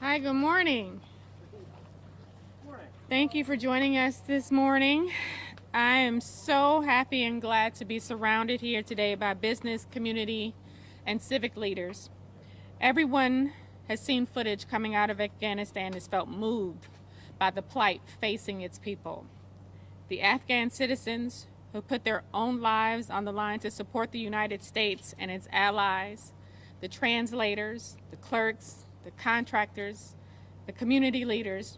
Hi, good morning. Thank you for joining us this morning. I am so happy and glad to be surrounded here today by business, community, and civic leaders. Everyone has seen footage coming out of Afghanistan and has felt moved by the plight facing its people. The Afghan citizens who put their own lives on the line to support the United States and its allies, the translators, the clerks, the contractors, the community leaders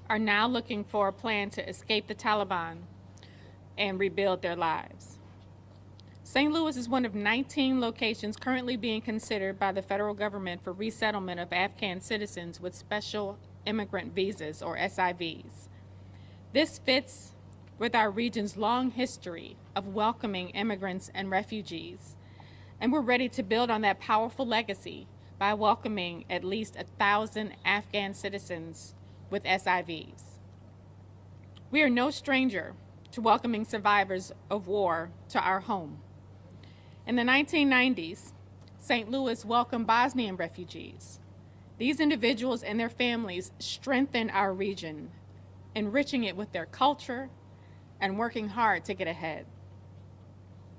are now looking for a plan to escape the Taliban and rebuild their lives. St. Louis is one of 19 locations currently being considered by the federal government for resettlement of Afghan citizens with Special Immigrant Visas, or SIVs. This fits with our region's long history of welcoming immigrants and refugees, and we're ready to build on that powerful legacy by welcoming at least 1,000 Afghan citizens with SIVs. We are no stranger to welcoming survivors of war to our home. In the 1990s, St. Louis welcomed Bosnian refugees. These individuals and their families strengthened our region, enriching it with their culture and working hard to get ahead.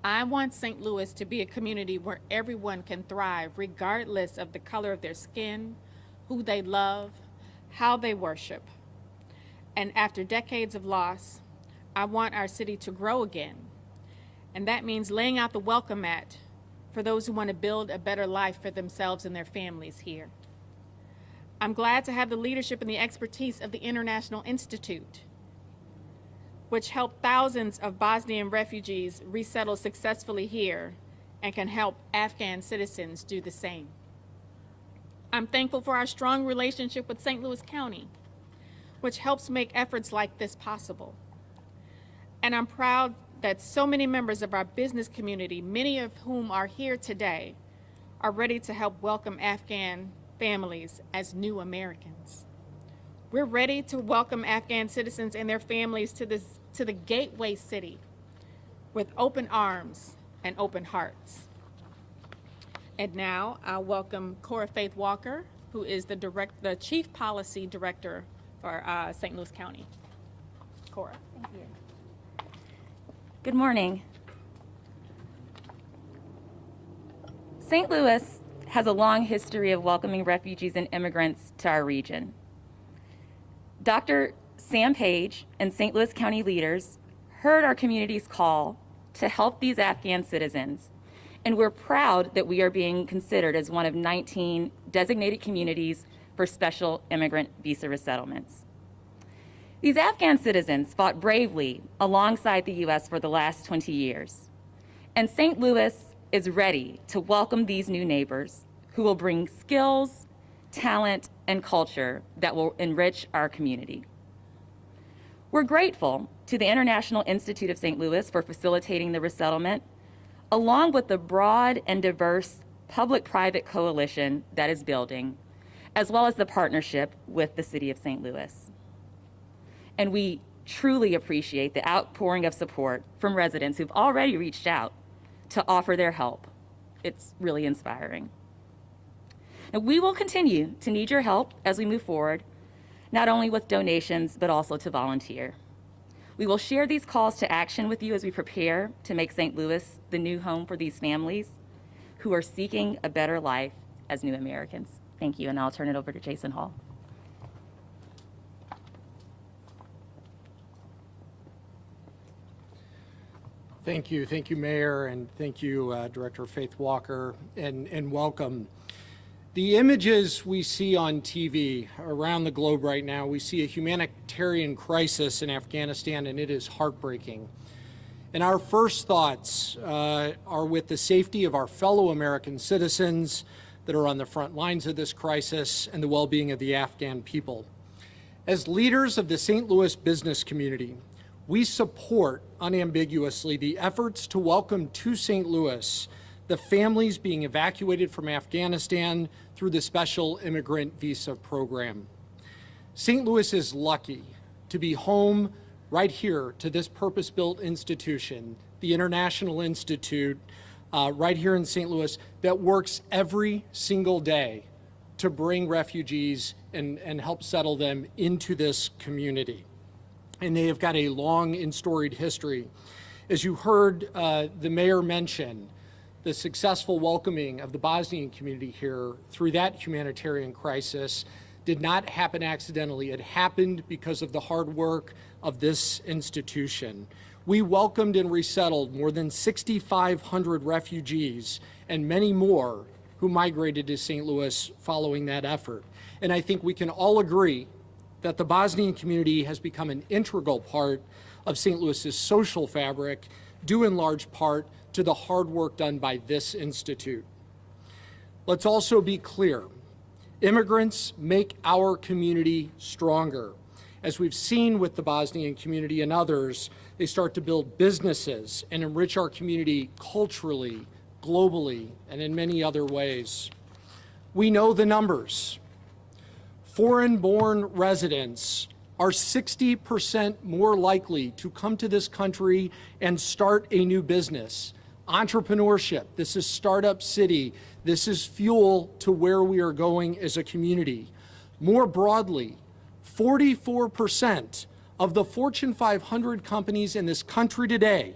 I want St. Louis to be a community where everyone can thrive regardless of the color of their skin, who they love, how they worship. And after decades of loss, I want our city to grow again. And that means laying out the welcome mat for those who want to build a better life for themselves and their families here. I'm glad to have the leadership and the expertise of the International Institute, which helped thousands of Bosnian refugees resettle successfully here and can help Afghan citizens do the same. I'm thankful for our strong relationship with St. Louis County, which helps make efforts like this possible. And I'm proud that so many members of our business community, many of whom are here today, are ready to help welcome Afghan families as new Americans. We're ready to welcome Afghan citizens and their families to the gateway city with open arms and open hearts. And now I'll welcome Cora Faith Walker, who is the Chief Policy Director for St. Louis County. Cora. Thank you. Good morning. St. Louis has a long history of welcoming refugees and immigrants to our region. Dr. Sam Page and St. Louis County leaders heard our community's call to help these Afghan citizens, and we're proud that we are being considered as one of 19 designated communities for special immigrant visa resettlements. These Afghan citizens fought bravely alongside the U.S. for the last 20 years, and St. Louis is ready to welcome these new neighbors who will bring skills, talent, and culture that will enrich our community. We're grateful to the International Institute of St. Louis for facilitating the resettlement, along with the broad and diverse public-private coalition that is building, as well as the partnership with the City of St. Louis. And we truly appreciate the outpouring of support from residents who've already reached out to offer their help. It's really inspiring. And we will continue to need your help as we move forward, not only with donations, but also to volunteer. We will share these calls to action with you as we prepare to make St. Louis the new home for these families who are seeking a better life as new Americans. Thank you, and I'll turn it over to Jason Hall. Thank you, Mayor, and thank you, Director Faith Walker, and welcome. The images we see on TV around the globe right now, we see a humanitarian crisis in Afghanistan, and it is heartbreaking. And our first thoughts are with the safety of our fellow American citizens that are on the front lines of this crisis and the well-being of the Afghan people. As leaders of the St. Louis business community, we support unambiguously the efforts to welcome to St. Louis the families being evacuated from Afghanistan through the Special Immigrant Visa program. St. Louis is lucky to be home right here to this purpose-built institution, the International Institute, right here in St. Louis, that works every single day to bring refugees and help settle them into this community. And they have got a long and storied history. As you heard the mayor mention, the successful welcoming of the Bosnian community here through that humanitarian crisis did not happen accidentally. It happened because of the hard work of this institution. We welcomed and resettled more than 6,500 refugees and many more who migrated to St. Louis following that effort. And I think we can all agree that the Bosnian community has become an integral part of St. Louis's social fabric, due in large part to the hard work done by this institute. Let's also be clear. Immigrants make our community stronger. As we've seen with the Bosnian community and others, they start to build businesses and enrich our community culturally, globally, and in many other ways. We know the numbers. Foreign-born residents are 60% more likely to come to this country and start a new business. Entrepreneurship, this is Startup City. This is fuel to where we are going as a community. More broadly, 44% of the Fortune 500 companies in this country today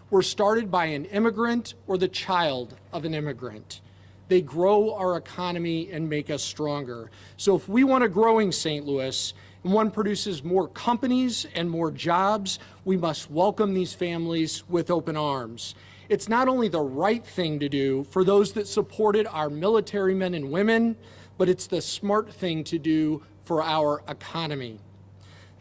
were started by an immigrant or the child of an immigrant. They grow our economy and make us stronger. So if we want a growing St. Louis, and one produces more companies and more jobs, we must welcome these families with open arms. It's not only the right thing to do for those that supported our military men and women, but it's the smart thing to do for our economy.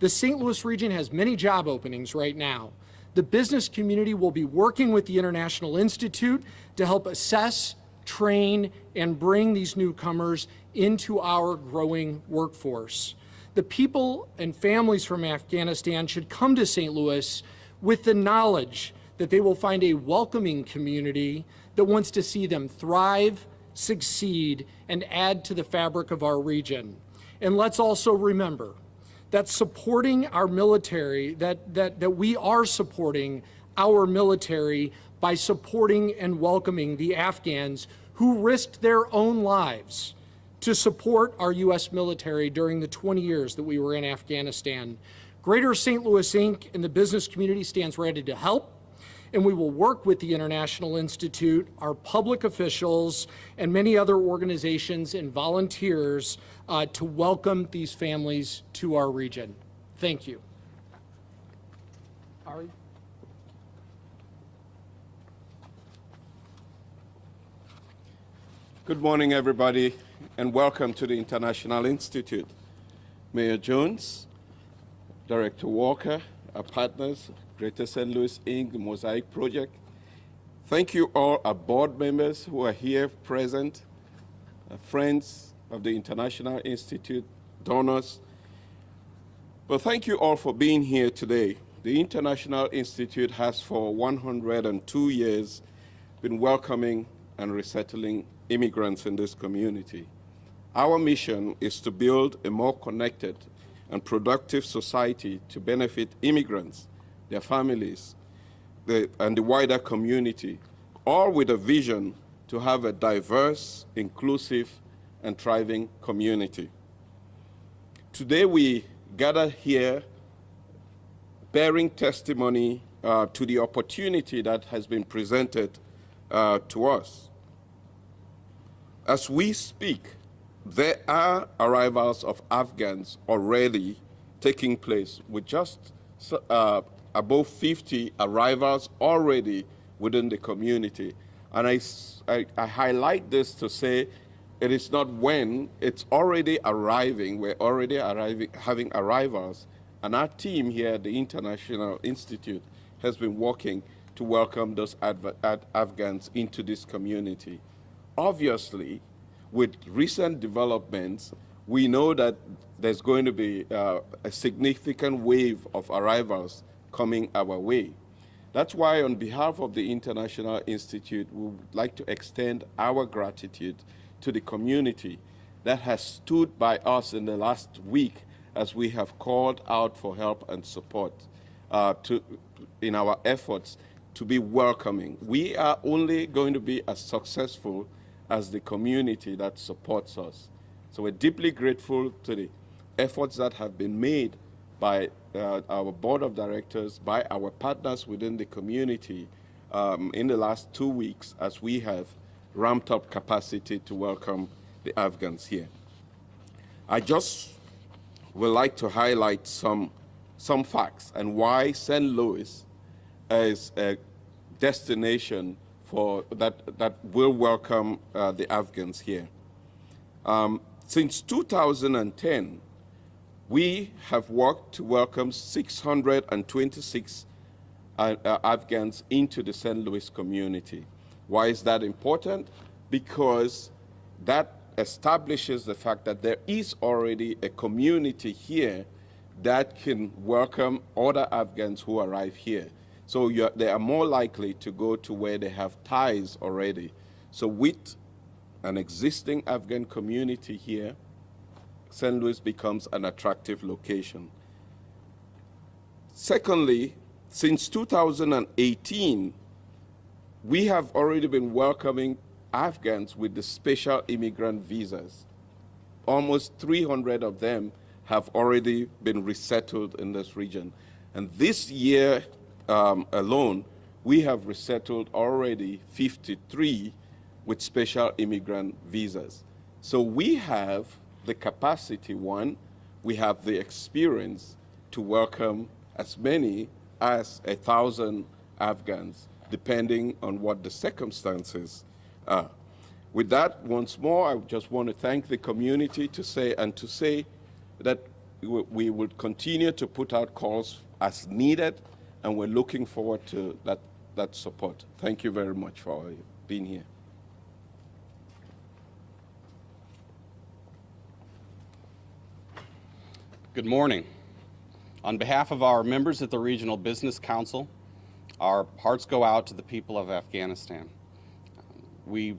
The St. Louis region has many job openings right now. The business community will be working with the International Institute to help assess, train, and bring these newcomers into our growing workforce. The people and families from Afghanistan should come to St. Louis with the knowledge that they will find a welcoming community that wants to see them thrive, succeed, and add to the fabric of our region. And let's also remember that supporting our military, that we are supporting our military by supporting and welcoming the Afghans who risked their own lives to support our U.S. military during the 20 years that we were in Afghanistan. Greater St. Louis, Inc. and the business community stands ready to help, and we will work with the International Institute, our public officials, and many other organizations and volunteers to welcome these families to our region. Thank you. Ari? Good morning, everybody, and welcome to the International Institute. Mayor Jones, Director Walker, our partners, Greater St. Louis, Inc., the Mosaic Project. Thank you all, our board members who are here present, friends of the International Institute, donors. But thank you all for being here today. The International Institute has for 102 years been welcoming and resettling immigrants in this community. Our mission is to build a more connected and productive society to benefit immigrants, their families, and the wider community, all with a vision to have a diverse, inclusive, and thriving community. Today we gather here bearing testimony to the opportunity that has been presented to us. As we speak, there are arrivals of Afghans already taking place, with just above 50 arrivals already within the community. And I highlight this to say it is not when, it's already arriving. We're already having arrivals. And our team here at the International Institute has been working to welcome those Afghans into this community. Obviously, with recent developments, we know that there's going to be a significant wave of arrivals coming our way. That's why on behalf of the International Institute, we would like to extend our gratitude to the community that has stood by us in the last week as we have called out for help and support in our efforts to be welcoming. We are only going to be as successful as the community that supports us. So we're deeply grateful to the efforts that have been made by our board of directors, by our partners within the community in the last 2 weeks as we have ramped up capacity to welcome the Afghans here. I just would like to highlight some facts and why St. Louis is a destination for that will welcome the Afghans here. Since 2010, we have worked to welcome 626 Afghans into the St. Louis community. Why is that important? Because that establishes the fact that there is already a community here that can welcome other Afghans who arrive here. So they are more likely to go to where they have ties already. So with an existing Afghan community here, St. Louis becomes an attractive location. Secondly, since 2018, we have already been welcoming Afghans with the special immigrant visas. Almost 300 of them have already been resettled in this region. And this year alone, we have resettled already 53 with special immigrant visas. So we have the capacity, one, we have the experience to welcome as many as 1,000 Afghans, depending on what the circumstances are. With that, once more, I just want to thank the community to say that we will continue to put out calls as needed, and we're looking forward to that support. Thank you very much for being here. Good morning. On behalf of our members at the Regional Business Council, our hearts go out to the people of Afghanistan. We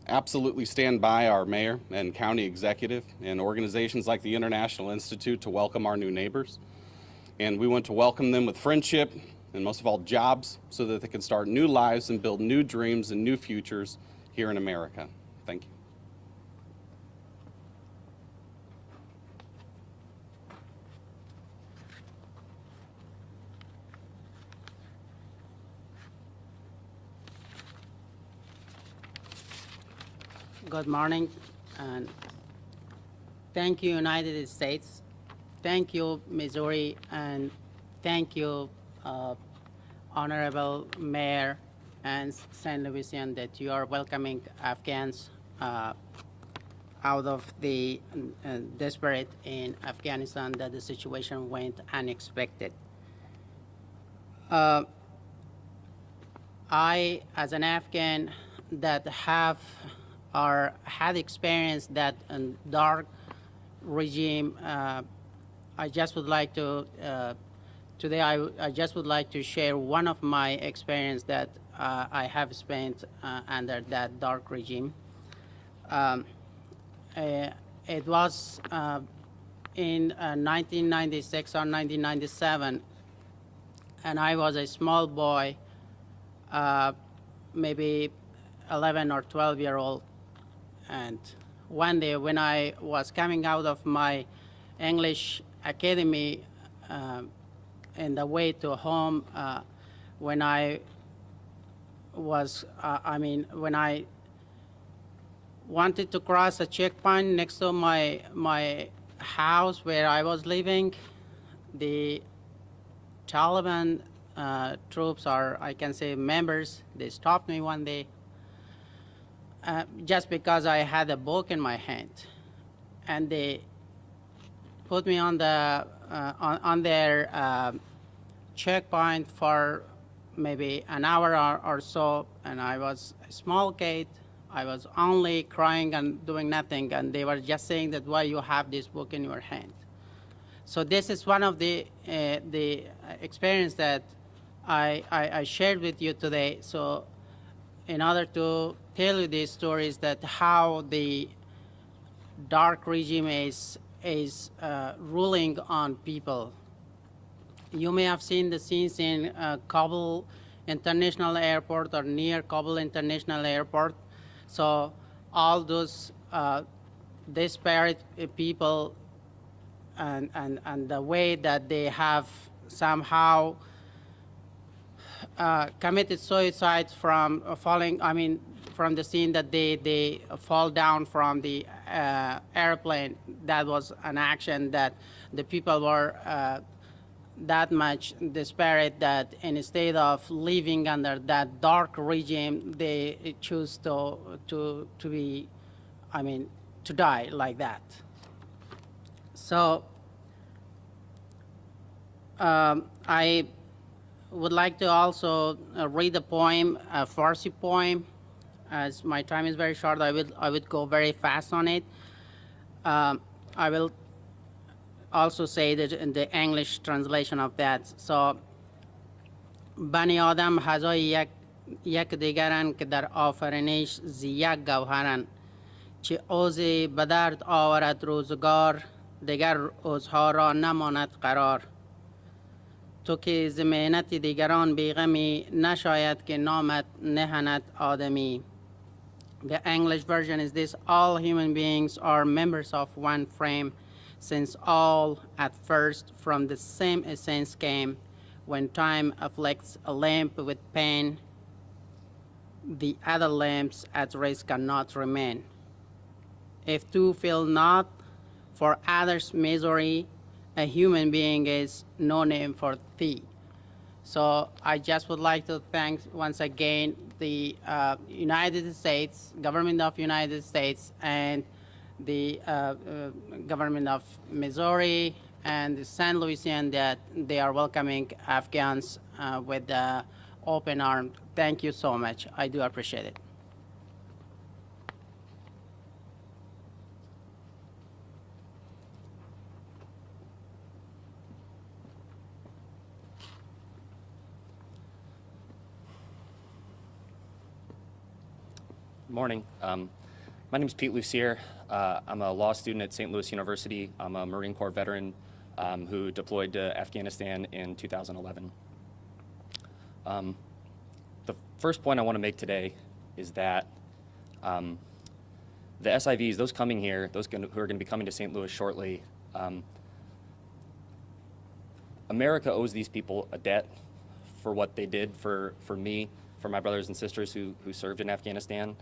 absolutely stand by our mayor and county executive and organizations like the International Institute to welcome our new neighbors. And we want to welcome them with friendship and most of all jobs so that they can start new lives and build new dreams and new futures here in America. Thank you. Good morning, and thank you, United States. Thank you, Missouri, and thank you, Honorable Mayor and St. Louisian, that you are welcoming Afghans out of the desperate in Afghanistan, that the situation went unexpected. I, as an Afghan that have or had experienced that dark regime, I just would like to, today I just would like to share one of my experience that I have spent under that dark regime. It was in 1996 or 1997, and I was a small boy, maybe 11 or 12-year-old. And one day when I was coming out of my English academy in the way to home, when I was, when I wanted to cross a checkpoint next to my house where I was living, the Taliban troops, or I can say members, they stopped me one day. Just because I had a book in my hand, and they put me on the on their checkpoint for maybe an hour or so, and I was a small kid. I was only crying and doing nothing, and they were just saying that why you have this book in your hand. So this is one of the experience that I shared with you today. So in order to tell you these stories, that how the dark regime is ruling on people. You may have seen the scenes in Kabul International Airport or near Kabul International Airport. So all those disparate people and the way that they have somehow committed suicide from from the scene that they fall down from the airplane. That was an action that the people were that much disparate that instead of living under that dark regime, they choose to be, to die like that. So I would like to also read a poem, a Farsi poem. As my time is very short, I would go very fast on it. I will also say that in the English translation of that. So, بنی آدم هزای یک دیگرن که در آفرینش زی یک گوهرن، چه عوضی به درد آورد روزگار، دیگر عوضها را نماند قرار. تو که ز محنت دیگران بیغمی، نشاید که نامت نهند آدمی. The English version is this: all human beings are members of one frame, since all at first from the same essence came. When time afflicts a limb with pain, the other limbs at risk cannot remain. If two feel not for others' misery, a human being is no name for thee. So I just would like to thank once again the United States, government of United States, and the government of Missouri and the St. Louisian that they are welcoming Afghans with open arms. Thank you so much. I do appreciate it. Morning. My name is Pete Lucier. I'm a law student at St. Louis University. I'm a Marine Corps veteran who deployed to Afghanistan in 2011. The first point I want to make today is that the SIVs, those coming here, who are going to be coming to St. Louis shortly, America owes these people a debt for what they did for me, for my brothers and sisters who served in Afghanistan.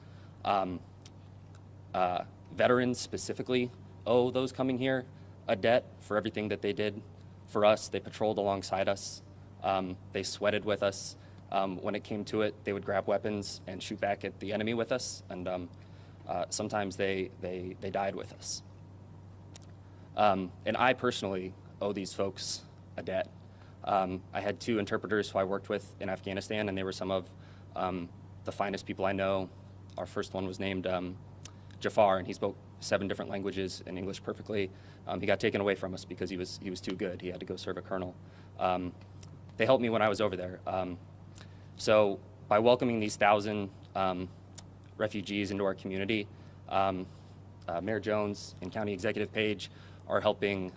Veterans specifically owe those coming here a debt for everything that they did for us. They patrolled alongside us. They sweated with us. When it came to it, they would grab weapons and shoot back at the enemy with us, and sometimes they died with us. And I personally owe these folks a debt. I had 2 interpreters who I worked with in Afghanistan, and they were some of the finest people I know. Our first one was named Jafar, and he spoke 7 different languages and English perfectly. He got taken away from us because he was too good. He had to go serve a colonel. They helped me when I was over there. So by welcoming these 1,000 refugees into our community, Mayor Jones and County Executive Page are helping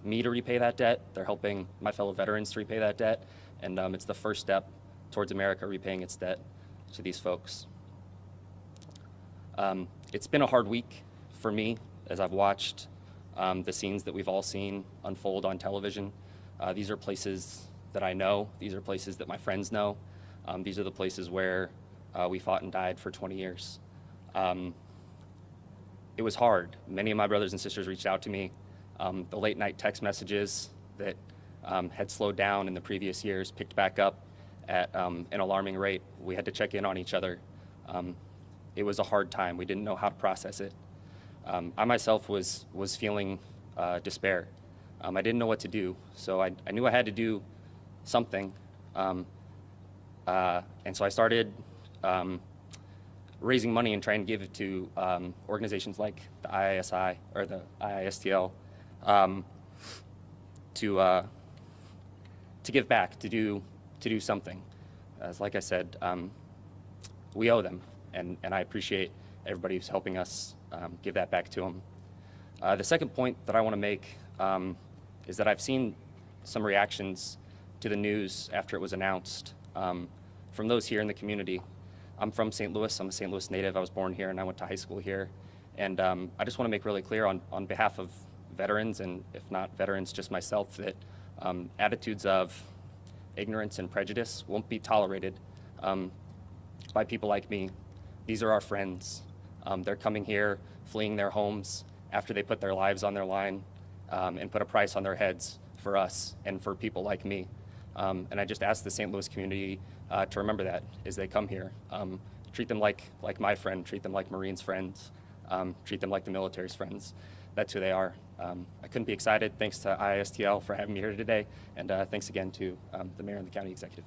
me to repay that debt. They're helping my fellow veterans to repay that debt. And it's the first step towards America repaying its debt to these folks. It's been a hard week for me as I've watched the scenes that we've all seen unfold on television. These are places that I know. These are places that my friends know. These are the places where we fought and died for 20 years. It was hard. Many of my brothers and sisters reached out to me. The late night text messages that had slowed down in the previous years picked back up at an alarming rate. We had to check in on each other. It was a hard time. We didn't know how to process it. I myself was feeling despair. I didn't know what to do, so I knew I had to do something. And so I started raising money and trying to give it to organizations like the IISI or the IISTL to give back, to do something. As like I said, we owe them, and I appreciate everybody who's helping us give that back to them. The second point that I want to make is that I've seen some reactions to the news after it was announced from those here in the community. I'm from St. Louis. I'm a St. Louis native. I was born here and I went to high school here. And I just want to make really clear on behalf of veterans, and if not veterans, just myself, that attitudes of ignorance and prejudice won't be tolerated by people like me. These are our friends. They're coming here, fleeing their homes after they put their lives on their line and put a price on their heads for us and for people like me. And I just ask the St. Louis community to remember that as they come here. Treat them like my friend, treat them like Marines' friends, treat them like the military's friends. That's who they are. I couldn't be excited. Thanks to ISTL for having me here today, and thanks again to the mayor and the county executive.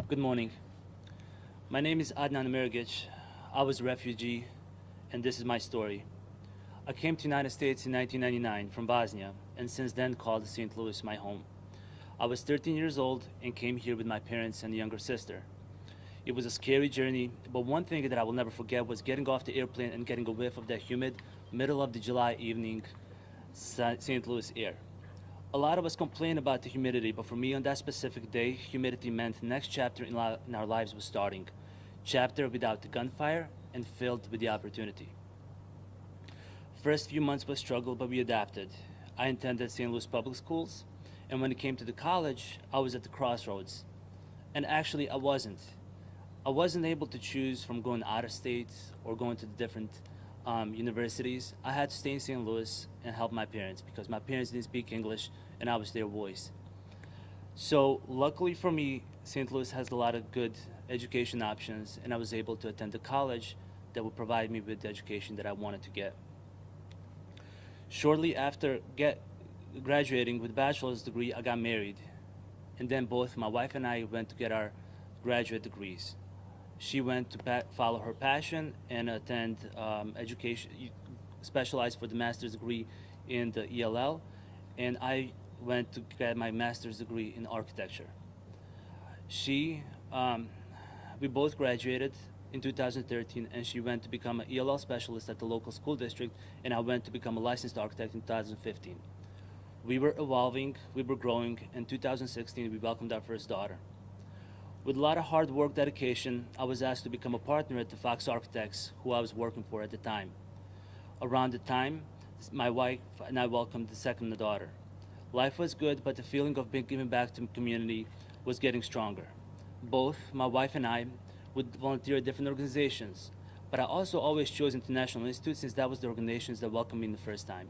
Good morning. My name is Adnan Mirgic. I was a refugee, and this is my story. I came to the United States in 1999 from Bosnia, and since then called St. Louis my home. I was 13 years old and came here with my parents and a younger sister. It was a scary journey, but one thing that I will never forget was getting off the airplane and getting a whiff of that humid, middle of the July evening St. Louis air. A lot of us complain about the humidity, but for me on that specific day, humidity meant the next chapter in our lives was starting. Chapter without the gunfire and filled with the opportunity. First few months was struggle, but we adapted. I attended St. Louis public schools, and when it came to the college, I was at the crossroads. And actually, I wasn't. I wasn't able to choose from going out of state or going to the different universities. I had to stay in St. Louis and help my parents because my parents didn't speak English and I was their voice. So luckily for me, St. Louis has a lot of good education options, and I was able to attend a college that would provide me with the education that I wanted to get. Shortly after graduating with a bachelor's degree, I got married. And then both my wife and I went to get our graduate degrees. She went to follow her passion and attend education, specialize for the master's degree in the ELL, and I went to get my master's degree in architecture. We both graduated in 2013, and she went to become an ELL specialist at the local school district, and I went to become a licensed architect in 2015. We were evolving, we were growing. In 2016, we welcomed our first daughter. With a lot of hard work, dedication, I was asked to become a partner at the Fox Architects, who I was working for at the time. Around the time, my wife and I welcomed the second daughter. Life was good, but the feeling of being given back to the community was getting stronger. Both my wife and I would volunteer at different organizations, but I also always chose International Institute since that was the organizations that welcomed me the first time.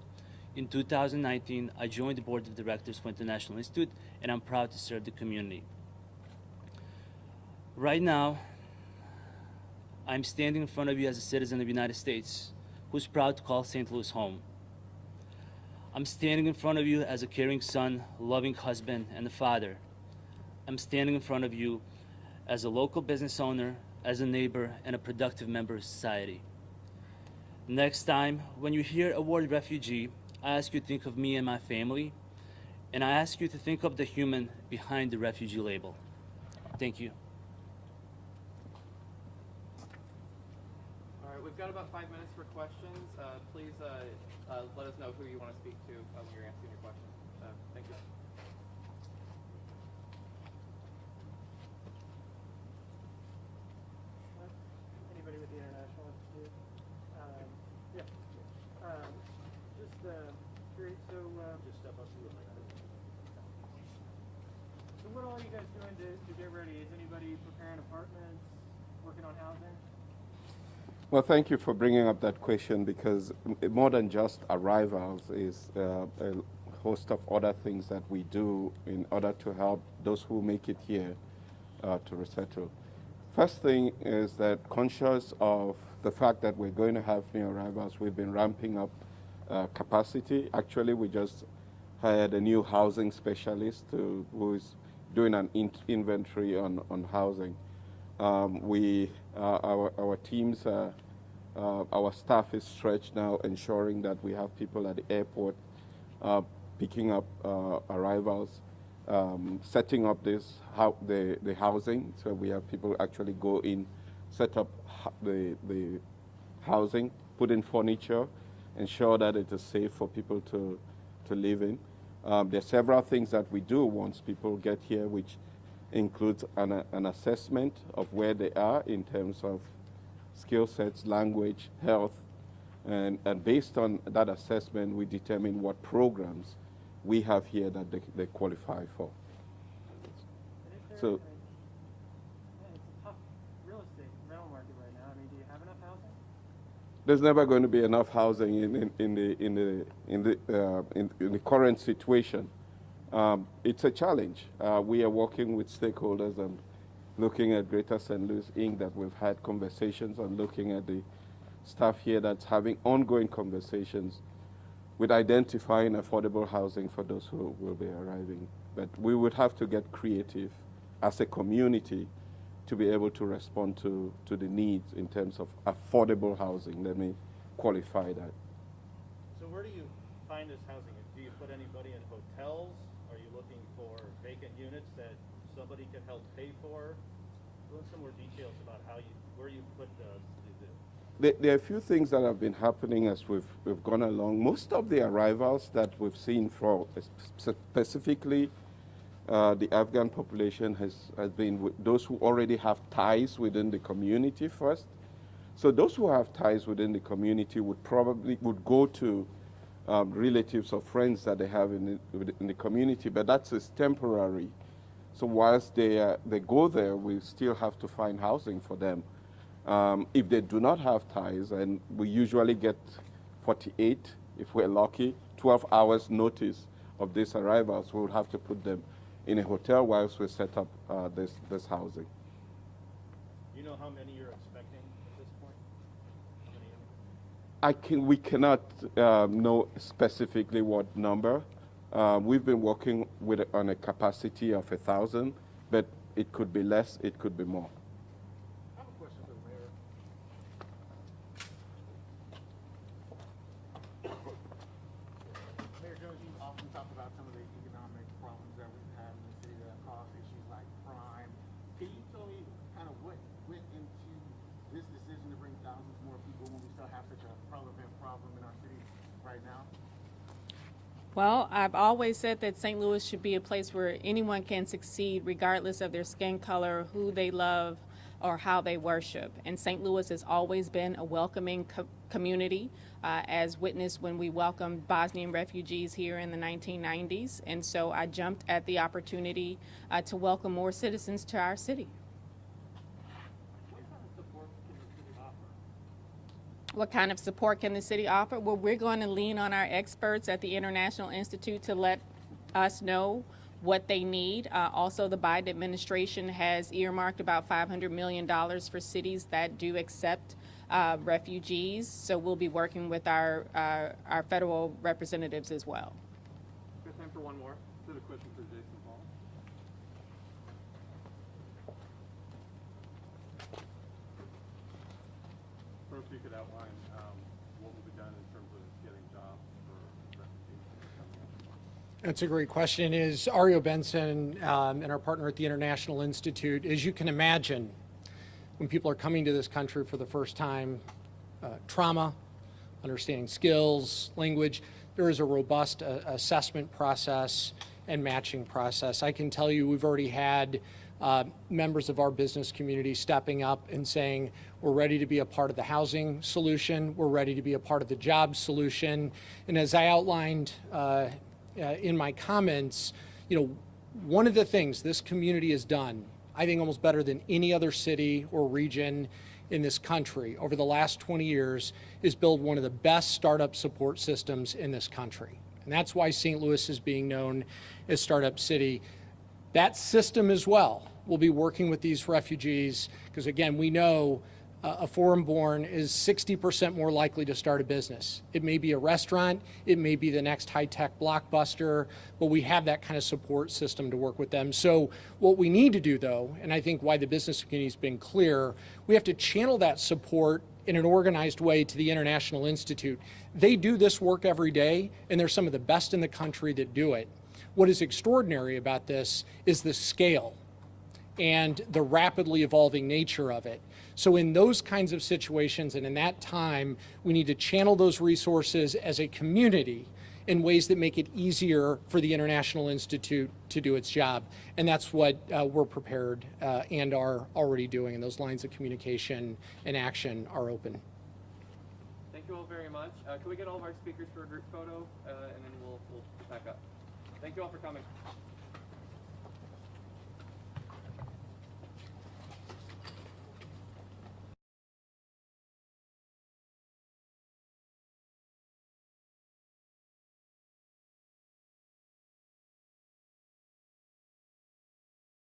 In 2019, I joined the board of directors for International Institute, and I'm proud to serve the community. Right now, I'm standing in front of you as a citizen of the United States who's proud to call St. Louis home. I'm standing in front of you as a caring son, loving husband, and a father. I'm standing in front of you as a local business owner, as a neighbor, and a productive member of society. Next time, when you hear a word refugee, I ask you to think of me and my family, and I ask you to think of the human behind the refugee label. Thank you. All right, we've got about 5 minutes for questions. Please let us know who you want to speak to when you're answering your question. Thank you. Anybody with the International Institute? Yeah. Just curious, so just step up to the mic. So what all are you guys doing to get ready? Is anybody preparing apartments, working on housing? Well, thank you for bringing up that question, because more than just arrivals is a host of other things that we do in order to help those who make it here to resettle. First thing is that, conscious of the fact that we're going to have new arrivals, we've been ramping up capacity. Actually, we just hired a new housing specialist who is doing an inventory on housing. Our teams, our staff is stretched now, ensuring that we have people at the airport picking up arrivals, setting up the housing, so we have people actually go in, set up the housing, put in furniture, ensure that it is safe for people to live in. There are several things that we do once people get here, which includes an assessment of where they are in terms of skill sets, language, health, and based on that assessment, we determine what programs we have here that they qualify for. So, it's a tough real estate rental market right now. I mean, do you have enough housing? there's never going to be enough housing in the current situation. It's a challenge. We are working with stakeholders and looking at Greater St. Louis Inc. that we've had conversations and looking at the staff here that's having ongoing conversations with identifying affordable housing for those who will be arriving. But we would have to get creative as a community to be able to respond to the needs in terms of affordable housing. Let me qualify that. So where do you find this housing? Do you put anybody in hotels? Are you looking for vacant units that somebody can help pay for? Some more details about where you put There are a few things that have been happening as we've gone along. Most of the arrivals that we've seen for specifically the Afghan population has been with those who already have ties within the community first. So those who have ties within the community would go to relatives or friends that they have in the community, but that's just temporary. So whilst they go there, we still have to find housing for them. If they do not have ties, and we usually get 48, if we're lucky, 12 hours notice of these arrivals, we would have to put them in a hotel whilst we set up this housing. You know how many you're expecting at this point? We cannot know specifically what number. We've been working on a capacity of 1,000, but it could be less, it could be more. I have a question for the mayor. Mayor Jones, you often talk about some of the economic problems that we've had in the city that cause issues like crime. Can you tell me kind of what went into this decision to bring thousands more people when we still have such a relevant problem in our city right now? Well, I've always said that St. Louis should be a place where anyone can succeed regardless of their skin color, who they love, or how they worship. And St. Louis has always been a welcoming community, as witnessed when we welcomed Bosnian refugees here in the 1990s. And so I jumped at the opportunity to welcome more citizens to our city. What kind of support can the city offer? Well, we're going to lean on our experts at the International Institute to let us know what they need. Also, the Biden administration has earmarked about $500 million for cities that do accept refugees. So we'll be working with our federal representatives as well. We have time for one more. Is it a question for Jason Paul? First, you could outline what will be done in terms of getting jobs for refugees. That's a great question. Is Ario Benson and our partner at the International Institute, as you can imagine, when people are coming to this country for the first time, trauma, understanding skills, language, there is a robust assessment process and matching process. I can tell you we've already had members of our business community stepping up and saying, we're ready to be a part of the housing solution, we're ready to be a part of the job solution. And as I outlined in my comments, one of the things this community has done, I think almost better than any other city or region in this country over the last 20 years, is build one of the best startup support systems in this country. And that's why St. Louis is being known as Startup City. That system as well will be working with these refugees, because again, we know a foreign-born is 60% more likely to start a business. It may be a restaurant, it may be the next high-tech blockbuster, but we have that kind of support system to work with them. So what we need to do, though, and I think why the business community's been clear, we have to channel that support in an organized way to the International Institute. They do this work every day, and they're some of the best in the country that do it. What is extraordinary about this is the scale and the rapidly evolving nature of it. So in those kinds of situations and in that time, we need to channel those resources as a community in ways that make it easier for the International Institute to do its job. And that's what we're prepared and are already doing, and those lines of communication and action are open. Thank you all very much. Can we get all of our speakers for a group photo, and then we'll back up. Thank you all for coming.